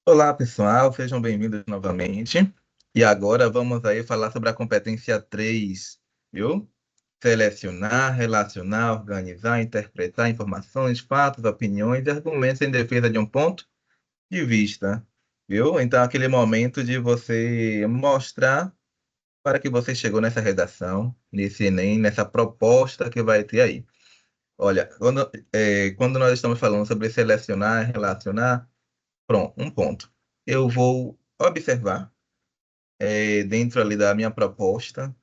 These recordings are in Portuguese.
Olá, pessoal, sejam bem-vindos novamente. E agora vamos aí falar sobre a competência 3, viu? Selecionar, relacionar, organizar, interpretar informações, fatos, opiniões e argumentos em defesa de um ponto de vista, viu? Então, aquele momento de você mostrar para que você chegou nessa redação, nesse Enem, nessa proposta que vai ter aí. Olha, quando nós estamos falando sobre selecionar, relacionar, pronto, um ponto. Eu vou observar dentro ali da minha proposta,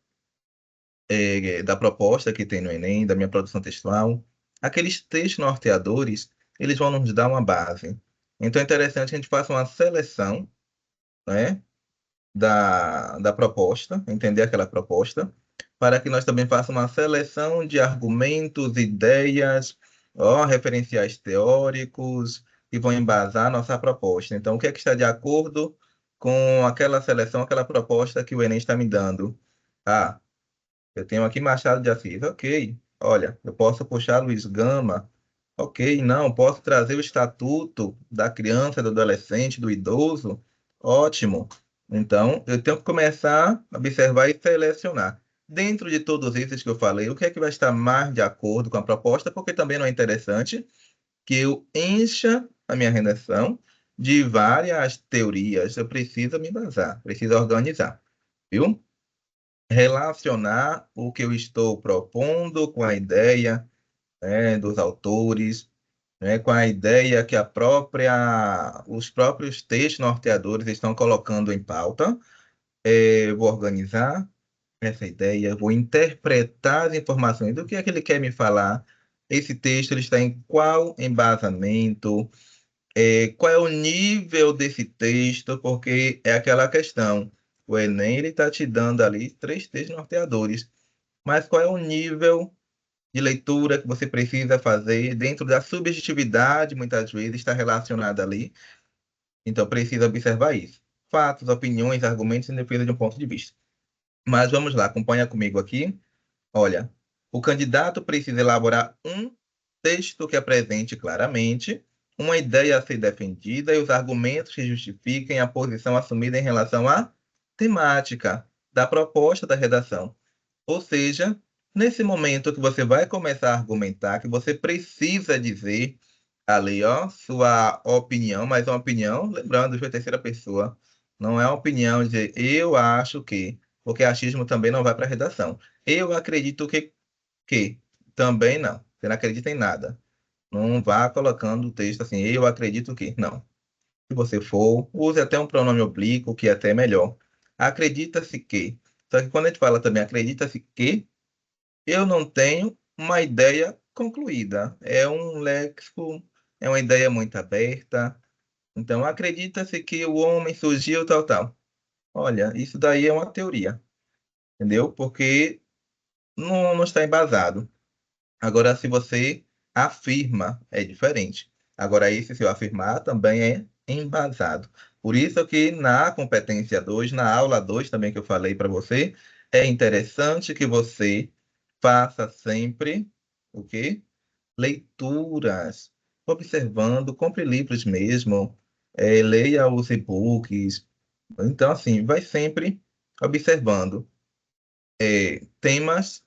da proposta que tem no Enem, da minha produção textual, aqueles textos norteadores, eles vão nos dar uma base. Então é interessante que a gente faça uma seleção, né, da proposta, entender aquela proposta, para que nós também façamos uma seleção de argumentos, ideias, ó, referenciais teóricos, que vão embasar a nossa proposta. Então, o que é que está de acordo com aquela seleção, aquela proposta que o Enem está me dando? Ah, eu tenho aqui Machado de Assis, ok. Olha, eu posso puxar Luiz Gama, ok. Não, posso trazer o Estatuto da Criança, do Adolescente, do Idoso, ótimo. Então, eu tenho que começar a observar e selecionar. Dentro de todos esses que eu falei, o que é que vai estar mais de acordo com a proposta? Porque também não é interessante que eu encha a minha redação de várias teorias. Eu preciso me embasar, preciso organizar, viu? Relacionar o que eu estou propondo com a ideia, né, dos autores, né, com a ideia que os próprios textos norteadores estão colocando em pauta. Vou organizar essa ideia, vou interpretar as informações do que é que ele quer me falar. Esse texto ele está em qual embasamento, qual é o nível desse texto, porque é aquela questão. O Enem ele está te dando ali três textos norteadores, mas qual é o nível de leitura que você precisa fazer dentro da subjetividade, muitas vezes está relacionada ali. Então, precisa observar isso. Fatos, opiniões, argumentos em defesa de um ponto de vista. Mas vamos lá, acompanha comigo aqui. Olha, o candidato precisa elaborar um texto que apresente claramente uma ideia a ser defendida e os argumentos que justifiquem a posição assumida em relação à temática da proposta da redação. Ou seja, nesse momento que você vai começar a argumentar, que você precisa dizer ali, ó, sua opinião, mas uma opinião, lembrando, de terceira pessoa, não é uma opinião de eu acho que, porque achismo também não vai para a redação. Eu acredito que, também não. Você não acredita em nada. Não vá colocando o texto assim, eu acredito que, não. Se você for, use até um pronome oblíquo, que é até melhor. Acredita-se que. Só que quando a gente fala também acredita-se que, eu não tenho uma ideia concluída. É um léxico, é uma ideia muito aberta. Então, acredita-se que o homem surgiu tal, tal. Olha, isso daí é uma teoria, entendeu? Porque não está embasado. Agora, se você afirma, é diferente. Agora, esse seu afirmar também é embasado. Por isso que na competência 2, na aula 2 também que eu falei para você, é interessante que você faça sempre o quê? Leituras, observando, compre livros mesmo, leia os e-books. Então, assim, vai sempre observando temas,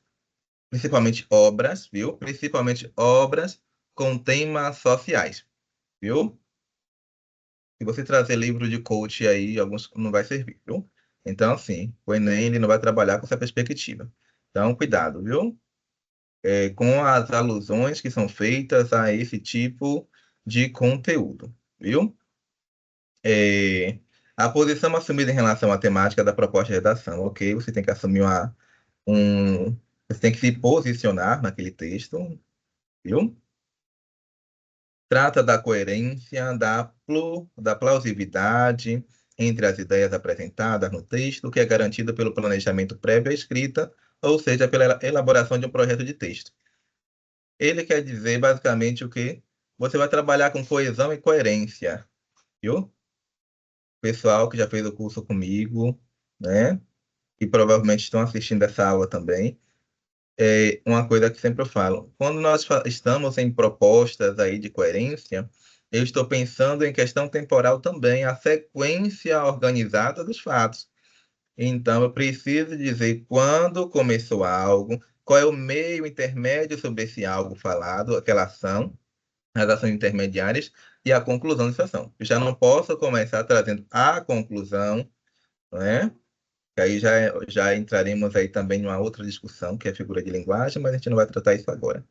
principalmente obras, viu? Principalmente obras com temas sociais, viu? Se você trazer livro de coach aí, alguns não vai servir, viu? Então, assim, o Enem ele não vai trabalhar com essa perspectiva. Então, cuidado, viu? Com as alusões que são feitas a esse tipo de conteúdo, viu? É, a posição assumida em relação à temática da proposta de redação, ok? Você tem que assumir você tem que se posicionar naquele texto, viu? Trata da coerência, da plausibilidade entre as ideias apresentadas no texto, que é garantido pelo planejamento prévio à escrita, ou seja, pela elaboração de um projeto de texto. Ele quer dizer basicamente o quê? Você vai trabalhar com coesão e coerência, viu? Pessoal que já fez o curso comigo, né? E provavelmente estão assistindo essa aula também. É uma coisa que sempre eu falo. Quando nós estamos em propostas aí de coerência, eu estou pensando em questão temporal também, a sequência organizada dos fatos. Então, eu preciso dizer quando começou algo, qual é o meio intermédio sobre esse algo falado, aquela ação, as ações intermediárias e a conclusão dessa ação. Eu já não posso começar trazendo a conclusão, né? Que aí já entraremos aí também numa outra discussão, que é a figura de linguagem, mas a gente não vai tratar isso agora,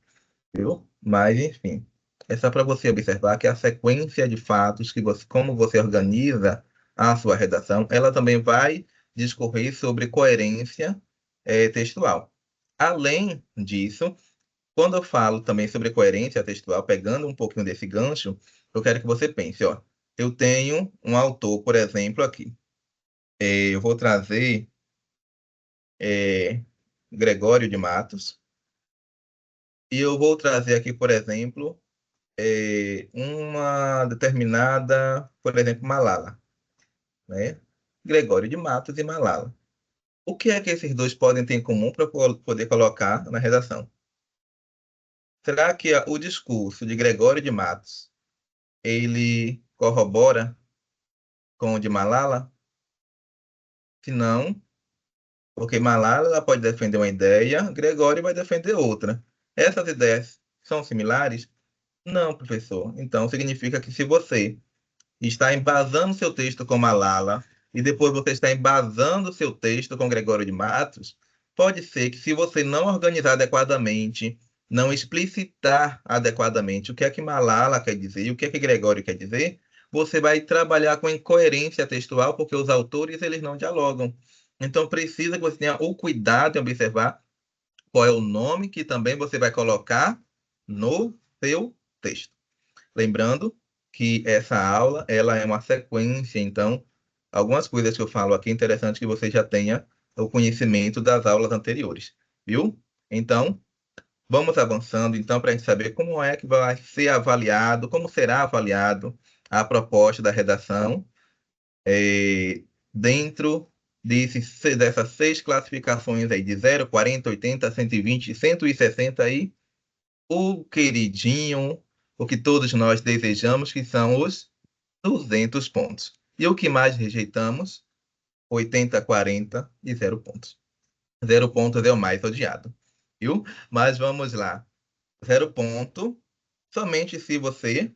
viu? Mas, enfim, é só para você observar que a sequência de fatos, que você, como você organiza a sua redação, ela também vai discorrer sobre coerência textual. Além disso, quando eu falo também sobre coerência textual, pegando um pouquinho desse gancho, eu quero que você pense, ó, eu tenho um autor, por exemplo, aqui. Eu vou trazer Gregório de Matos, e eu vou trazer aqui, por exemplo, uma determinada, por exemplo, Malala, né? Gregório de Matos e Malala. O que é que esses dois podem ter em comum para poder colocar na redação? Será que o discurso de Gregório de Matos ele corrobora com o de Malala? Se não, porque Malala ela pode defender uma ideia, Gregório vai defender outra. Essas ideias são similares? Não, professor. Então significa que se você está embasando seu texto com Malala e depois você está embasando seu texto com Gregório de Matos, pode ser que se você não organizar adequadamente, não explicitar adequadamente o que é que Malala quer dizer e o que é que Gregório quer dizer, você vai trabalhar com incoerência textual porque os autores eles não dialogam. Então precisa que você tenha o cuidado em observar qual é o nome que também você vai colocar no seu texto. Lembrando que essa aula ela é uma sequência, então algumas coisas que eu falo aqui é interessante que você já tenha o conhecimento das aulas anteriores, viu? Então, vamos avançando então para a gente saber como é que vai ser avaliado, como será avaliado a proposta da redação dentro dessas seis classificações aí de 0, 40, 80, 120, 160 aí o queridinho, o que todos nós desejamos, que são os 200 pontos. E o que mais rejeitamos? 80, 40 e 0 pontos. 0 pontos é o mais odiado, viu? Mas vamos lá. 0 ponto, somente se você,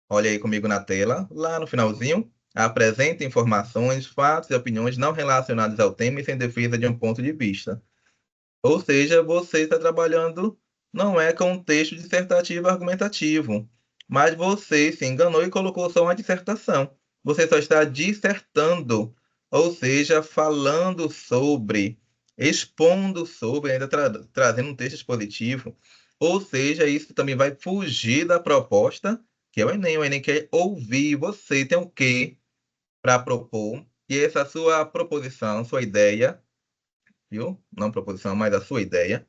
olha aí comigo na tela, lá no finalzinho, apresenta informações, fatos e opiniões não relacionados ao tema e sem defesa de um ponto de vista. Ou seja, você está trabalhando não é com um texto dissertativo argumentativo, mas você se enganou e colocou só uma dissertação. Você só está dissertando, ou seja, falando sobre, expondo sobre, ainda trazendo um texto expositivo. Ou seja, isso também vai fugir da proposta, que é o Enem. O Enem quer ouvir você, tem o quê para propor, e essa sua proposição, sua ideia, viu? Não proposição, mas a sua ideia,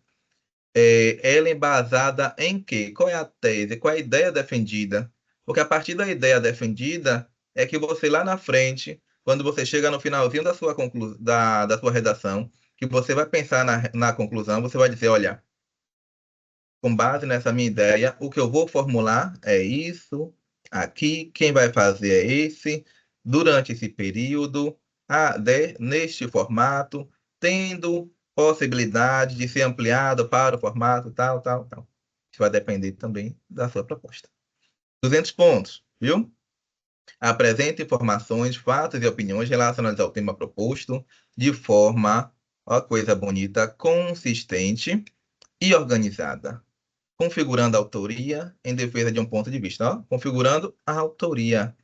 ela é embasada em quê? Qual é a tese? Qual é a ideia defendida? Porque a partir da ideia defendida é que você lá na frente, quando você chega no finalzinho da sua, da sua redação, que você vai pensar na conclusão, você vai dizer, olha, com base nessa minha ideia, o que eu vou formular é isso, aqui, quem vai fazer é esse, durante esse período, neste formato, tendo possibilidade de ser ampliado para o formato tal, tal, tal. Isso vai depender também da sua proposta. 200 pontos, viu? Apresente informações, fatos e opiniões relacionados ao tema proposto de forma, ó, coisa bonita, consistente e organizada configurando a autoria em defesa de um ponto de vista. Ó, configurando a autoria.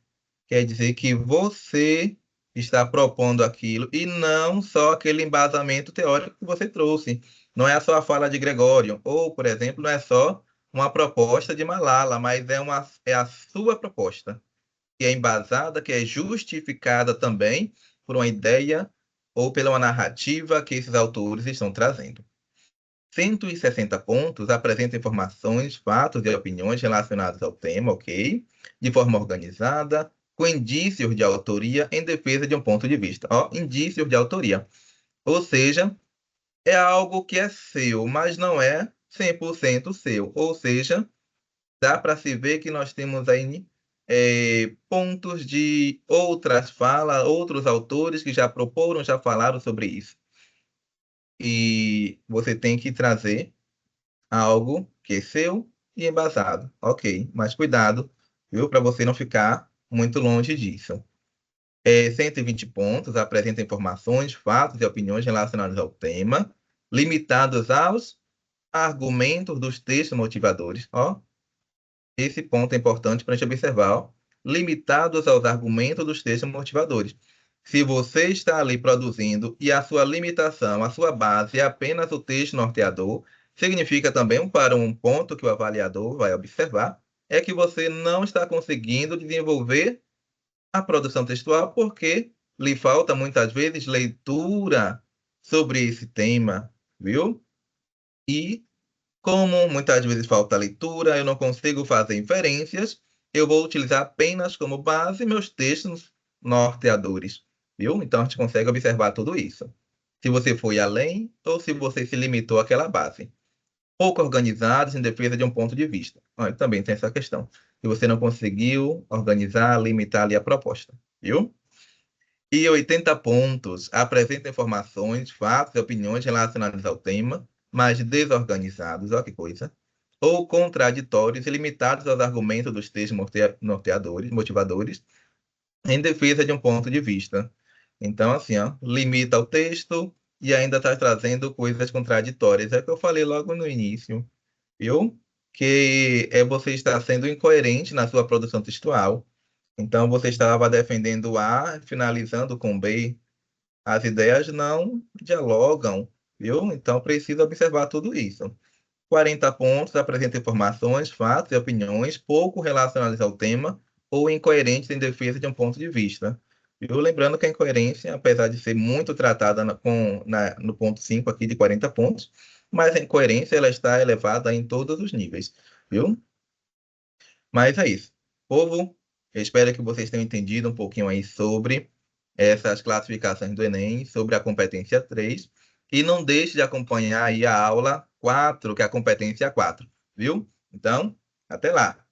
Quer dizer que você está propondo aquilo e não só aquele embasamento teórico que você trouxe. Não é só a fala de Gregório, ou, por exemplo, não é só uma proposta de Malala, mas é a sua proposta, que é embasada, que é justificada também por uma ideia ou pela uma narrativa que esses autores estão trazendo. 160 pontos apresenta informações, fatos e opiniões relacionados ao tema, ok? De forma organizada, com indícios de autoria em defesa de um ponto de vista. Ó, indícios de autoria. Ou seja, é algo que é seu, mas não é 100% seu. Ou seja, dá para se ver que nós temos aí pontos de outras falas, outros autores que já proporam, já falaram sobre isso. E você tem que trazer algo que é seu e embasado. Ok, mas cuidado, viu? Para você não ficar muito longe disso. 120 pontos apresenta informações, fatos e opiniões relacionados ao tema, limitados aos argumentos dos textos motivadores. Ó, esse ponto é importante para a gente observar. Ó. Limitados aos argumentos dos textos motivadores. Se você está ali produzindo e a sua limitação, a sua base é apenas o texto norteador, significa também para um ponto que o avaliador vai observar, é que você não está conseguindo desenvolver a produção textual porque lhe falta muitas vezes leitura sobre esse tema, viu? E como muitas vezes falta leitura, eu não consigo fazer inferências, eu vou utilizar apenas como base meus textos norteadores, viu? Então a gente consegue observar tudo isso. Se você foi além ou se você se limitou àquela base. Pouco organizados em defesa de um ponto de vista. Olha, também tem essa questão. Se você não conseguiu organizar, limitar ali a proposta, viu? E 80 pontos apresenta informações, fatos e opiniões relacionados ao tema, mas desorganizados, olha que coisa, ou contraditórios e limitados aos argumentos dos textos norteadores, motivadores, em defesa de um ponto de vista. Então, assim, ó, limita o texto e ainda está trazendo coisas contraditórias. É o que eu falei logo no início, viu? Que é você estar sendo incoerente na sua produção textual. Então, você estava defendendo A, finalizando com B. As ideias não dialogam, viu? Então, precisa observar tudo isso. 40 pontos apresenta informações, fatos e opiniões pouco relacionados ao tema ou incoerentes em defesa de um ponto de vista. Viu? Lembrando que a incoerência, apesar de ser muito tratada no ponto 5 aqui de 40 pontos, mas a incoerência ela está elevada em todos os níveis, viu? Mas é isso. Povo, eu espero que vocês tenham entendido um pouquinho aí sobre essas classificações do Enem, sobre a competência 3. E não deixe de acompanhar aí a aula 4, que é a competência 4, viu? Então, até lá.